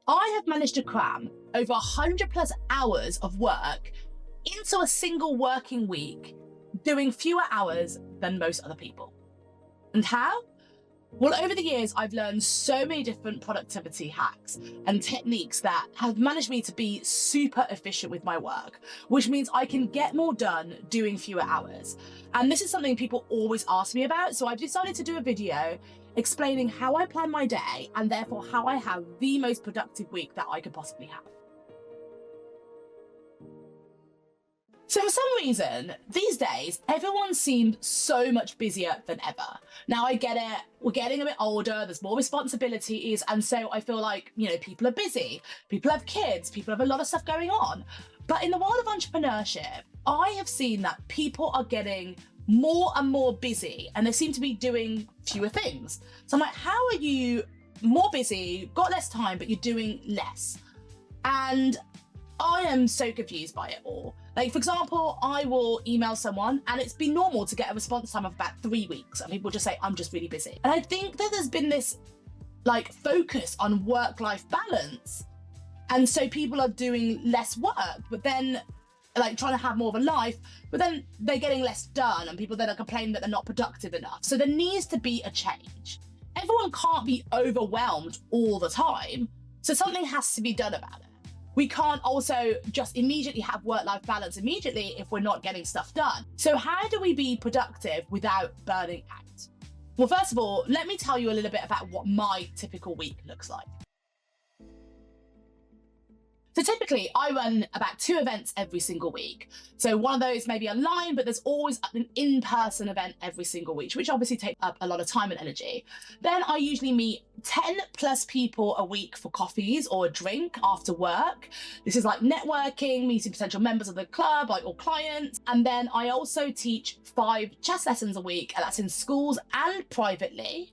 I have managed to cram over 100 plus hours of work into a single working week, doing fewer hours than most other people. And how? Well, over the years, I've learned so many different productivity hacks and techniques that have managed me to be super efficient with my work, which means I can get more done doing fewer hours. And this is something people always ask me about. So I've decided to do a video explaining how I plan my day and therefore how I have the most productive week that I could possibly have. So for some reason, these days, everyone seems so much busier than ever. Now I get it, we're getting a bit older, there's more responsibilities, and so I feel like, people are busy, people have kids, people have a lot of stuff going on. But in the world of entrepreneurship, I have seen that people are getting more and more busy and they seem to be doing fewer things. So I'm like, how are you more busy, got less time, but you're doing less? And I am so confused by it all. Like, for example, I will email someone and it's been normal to get a response time of about 3 weeks. And people just say, I'm just really busy. And I think that there's been this focus on work-life balance. And so people are doing less work, but then trying to have more of a life, but then they're getting less done and people then are complaining that they're not productive enough. So there needs to be a change. Everyone can't be overwhelmed all the time. So something has to be done about it. We can't also just immediately have work-life balance immediately if we're not getting stuff done. So how do we be productive without burning out? Well, first of all, let me tell you a little bit about what my typical week looks like. So typically I run about 2 events every single week. So one of those may be online, but there's always an in-person event every single week, which obviously takes up a lot of time and energy. Then I usually meet 10 plus people a week for coffees or a drink after work. This is like networking, meeting potential members of the club, or clients. And then I also teach 5 chess lessons a week, and that's in schools and privately.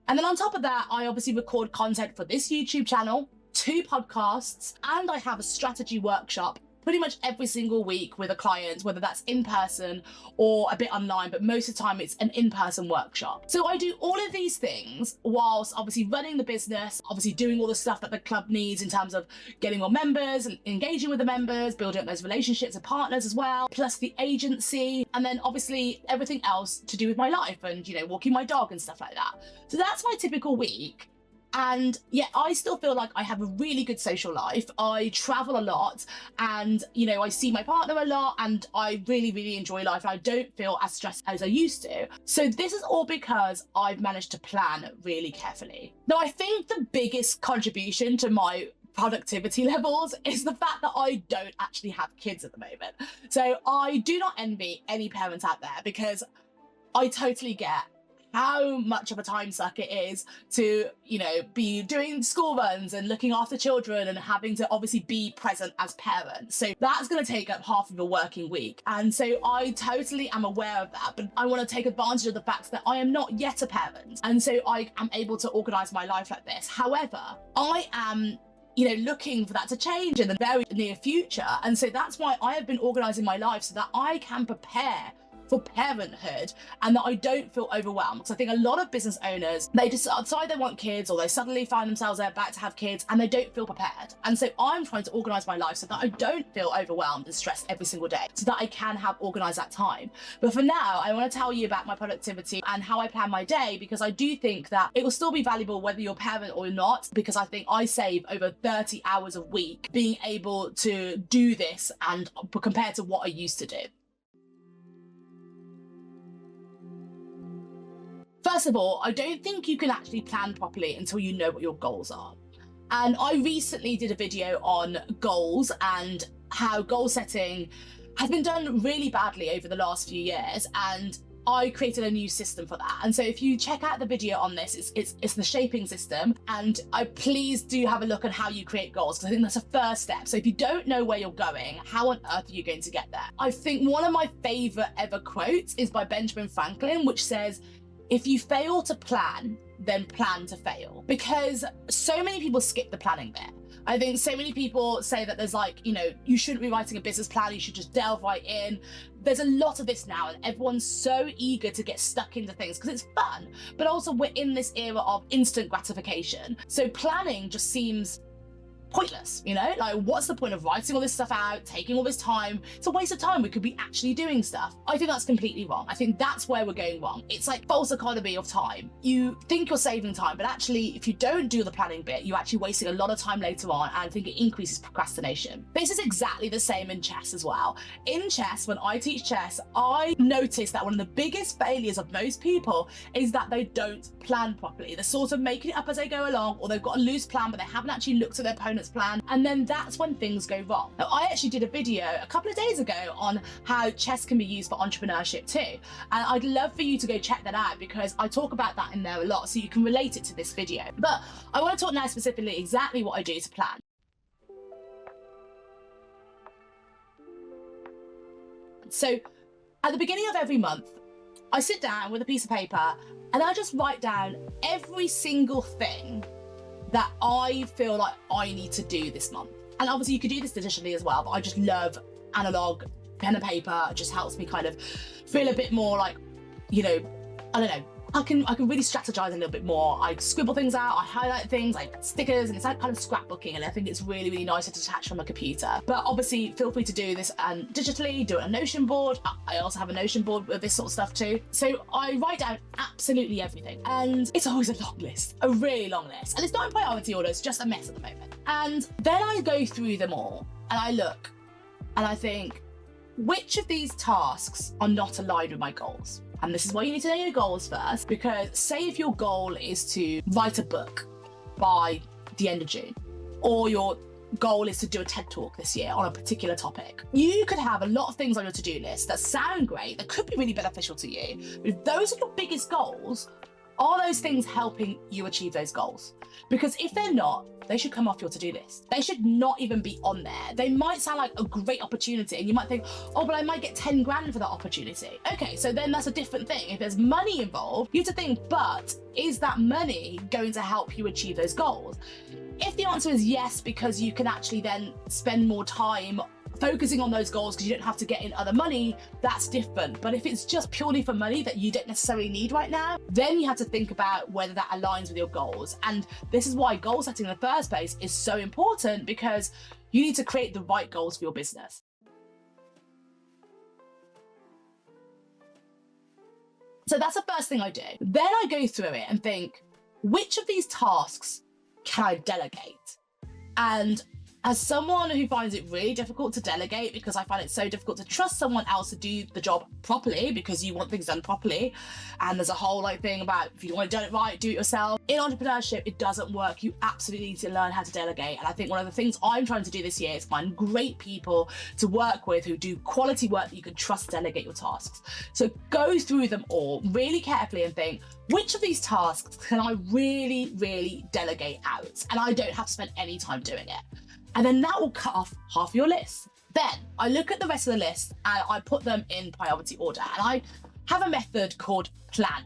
And then on top of that, I obviously record content for this YouTube channel, 2 podcasts, and I have a strategy workshop pretty much every single week with a client, whether that's in person or a bit online, but most of the time it's an in-person workshop. So I do all of these things whilst obviously running the business, obviously doing all the stuff that the club needs in terms of getting more members and engaging with the members, building up those relationships with partners as well, plus the agency, and then obviously everything else to do with my life and, walking my dog and stuff like that. So that's my typical week. And yet I still feel like I have a really good social life. I travel a lot and, I see my partner a lot and I really, really enjoy life. And I don't feel as stressed as I used to. So this is all because I've managed to plan really carefully. Now, I think the biggest contribution to my productivity levels is the fact that I don't actually have kids at the moment. So I do not envy any parents out there because I totally get how much of a time suck it is to, be doing school runs and looking after children and having to obviously be present as parents. So that's going to take up half of a working week. And so I totally am aware of that, but I want to take advantage of the fact that I am not yet a parent. And so I am able to organize my life like this. However, I am looking for that to change in the very near future. And so that's why I have been organizing my life so that I can prepare for parenthood and that I don't feel overwhelmed. Because I think a lot of business owners, they decide they want kids or they suddenly find themselves about to have kids and they don't feel prepared. And so I'm trying to organize my life so that I don't feel overwhelmed and stressed every single day so that I can have organized that time. But for now, I want to tell you about my productivity and how I plan my day, because I do think that it will still be valuable whether you're a parent or not, because I think I save over 30 hours a week being able to do this and compared to what I used to do. First of all, I don't think you can actually plan properly until you know what your goals are. And I recently did a video on goals and how goal setting has been done really badly over the last few years. And I created a new system for that. And so if you check out the video on this, it's the shaping system. And please do have a look at how you create goals, because I think that's a first step. So if you don't know where you're going, how on earth are you going to get there? I think one of my favorite ever quotes is by Benjamin Franklin, which says, "If you fail to plan, then plan to fail." Because so many people skip the planning bit. I think so many people say that there's you shouldn't be writing a business plan, you should just delve right in. There's a lot of this now and everyone's so eager to get stuck into things because it's fun, but also we're in this era of instant gratification. So planning just seems pointless, you know? Like, what's the point of writing all this stuff out, taking all this time? It's a waste of time. We could be actually doing stuff. I think that's completely wrong. I think that's where we're going wrong. It's like false economy of time. You think you're saving time, but actually, if you don't do the planning bit, you're actually wasting a lot of time later on, and I think it increases procrastination. This is exactly the same in chess as well. In chess, when I teach chess, I notice that one of the biggest failures of most people is that they don't plan properly. They're sort of making it up as they go along, or they've got a loose plan, but they haven't actually looked at their opponent's plan, and then that's when things go wrong. Now, I actually did a video a couple of days ago on how chess can be used for entrepreneurship too, and I'd love for you to go check that out because I talk about that in there a lot, so you can relate it to this video. But I want to talk now specifically exactly what I do to plan. So at the beginning of every month, I sit down with a piece of paper and I just write down every single thing that I feel like I need to do this month. And obviously you could do this digitally as well, but I just love analog pen and paper. It just helps me kind of feel a bit more like, you know, I don't know, I can really strategize a little bit more. I scribble things out, I highlight things like stickers, and it's like kind of scrapbooking, and I think it's really, really nice to detach from a computer. But obviously feel free to do this digitally, do it on a Notion board. I also have a Notion board with this sort of stuff too. So I write down absolutely everything, and it's always a long list, a really long list. And it's not in priority order, it's just a mess at the moment. And then I go through them all and I look and I think, which of these tasks are not aligned with my goals? And this is why you need to know your goals first, because say if your goal is to write a book by the end of June, or your goal is to do a TED talk this year on a particular topic, you could have a lot of things on your to-do list that sound great, that could be really beneficial to you. But if those are your biggest goals, are those things helping you achieve those goals? Because if they're not, they should come off your to-do list. They should not even be on there. They might sound like a great opportunity and you might think, oh, but I might get 10 grand for that opportunity. Okay, so then that's a different thing. If there's money involved, you have to think, but is that money going to help you achieve those goals? If the answer is yes, because you can actually then spend more time focusing on those goals because you don't have to get in other money, that's different. But if it's just purely for money that you don't necessarily need right now, then you have to think about whether that aligns with your goals. And this is why goal setting in the first place is so important, because you need to create the right goals for your business. So that's the first thing I do. Then I go through it and think, which of these tasks can I delegate? And as someone who finds it really difficult to delegate, because I find it so difficult to trust someone else to do the job properly, because you want things done properly, and there's a whole thing about if you want to do it right, do it yourself. In entrepreneurship, it doesn't work. You absolutely need to learn how to delegate. And I think one of the things I'm trying to do this year is find great people to work with who do quality work that you can trust to delegate your tasks. So go through them all really carefully and think, which of these tasks can I really, really delegate out? And I don't have to spend any time doing it. And then that will cut off half your list. Then I look at the rest of the list and I put them in priority order. And I have a method called PLAN.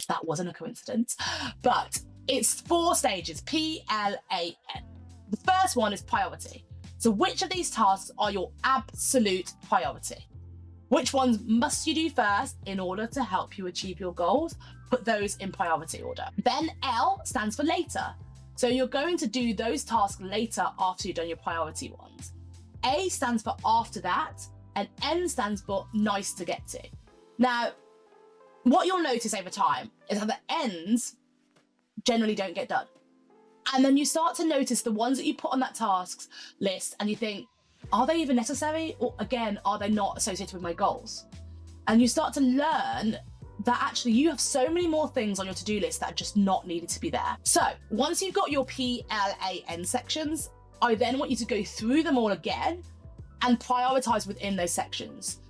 That wasn't a coincidence, but it's 4 stages, P-L-A-N. The first one is priority. So which of these tasks are your absolute priority? Which ones must you do first in order to help you achieve your goals? Put those in priority order. Then L stands for later. So you're going to do those tasks later after you've done your priority ones. A stands for after that, and N stands for nice to get to. Now, what you'll notice over time is that the N's generally don't get done. And then you start to notice the ones that you put on that tasks list and you think, are they even necessary? Or again, are they not associated with my goals? And you start to learn that actually you have so many more things on your to-do list that are just not needed to be there. So once you've got your PLAN sections, I then want you to go through them all again and prioritize within those sections.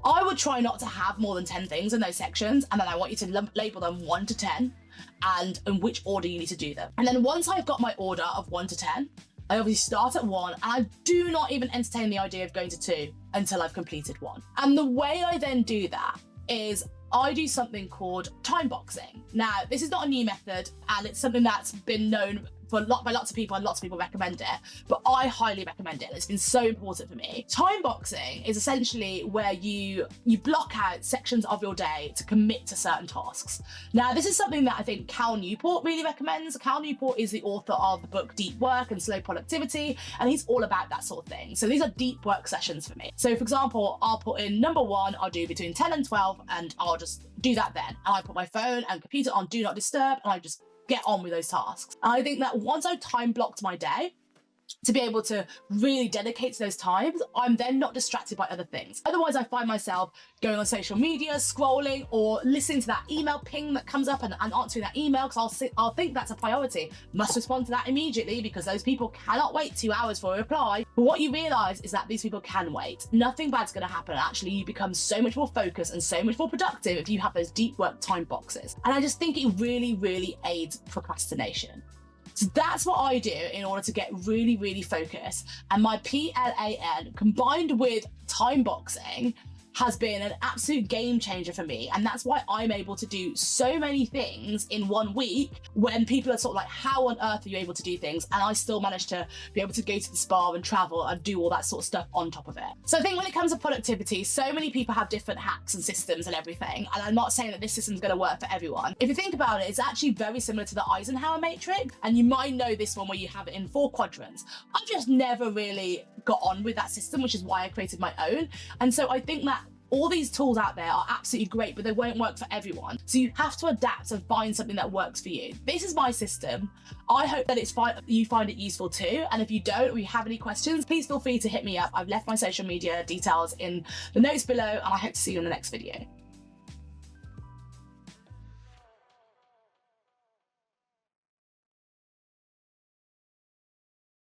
I would try not to have more than 10 things in those sections, and then I want you to label them 1 to 10 and in which order you need to do them. And then once I've got my order of 1 to 10, I obviously start at 1 and I do not even entertain the idea of going to 2 until I've completed 1. And the way I then do that is I do something called time boxing. Now, this is not a new method, and it's something that's been known by lots of people, and lots of people recommend it, but I highly recommend it. It's been so important for me. Time boxing is essentially where you block out sections of your day to commit to certain tasks. Now, this is something that I think Cal Newport really recommends. Cal Newport is the author of the book Deep Work and Slow Productivity, and he's all about that sort of thing. So these are deep work sessions for me. So for example, I'll put in number 1, I'll do between 10 and 12, and I'll just do that then. And I put my phone and computer on do not disturb, and I just get on with those tasks. And I think that once I've time blocked my day to be able to really dedicate to those times, I'm then not distracted by other things. Otherwise, I find myself going on social media, scrolling, or listening to that email ping that comes up and answering that email, because I'll think that's a priority. Must respond to that immediately because those people cannot wait 2 hours for a reply. But what you realize is that these people can wait. Nothing bad's gonna happen. Actually, you become so much more focused and so much more productive if you have those deep work time boxes. And I just think it really, really aids procrastination. So that's what I do in order to get really, really focused. And my PLAN combined with time boxing has been an absolute game changer for me. And that's why I'm able to do so many things in 1 week when people are sort of like, how on earth are you able to do things? And I still manage to be able to go to the spa and travel and do all that sort of stuff on top of it. So I think when it comes to productivity, so many people have different hacks and systems and everything. And I'm not saying that this system's going to work for everyone. If you think about it, it's actually very similar to the Eisenhower matrix. And you might know this one where you have it in 4 quadrants. I've just never really got on with that system, which is why I created my own. And so I think that all these tools out there are absolutely great, but they won't work for everyone. So you have to adapt and find something that works for you. This is my system. I hope that you find it useful too. And if you don't, or you have any questions, please feel free to hit me up. I've left my social media details in the notes below, and I hope to see you in the next video.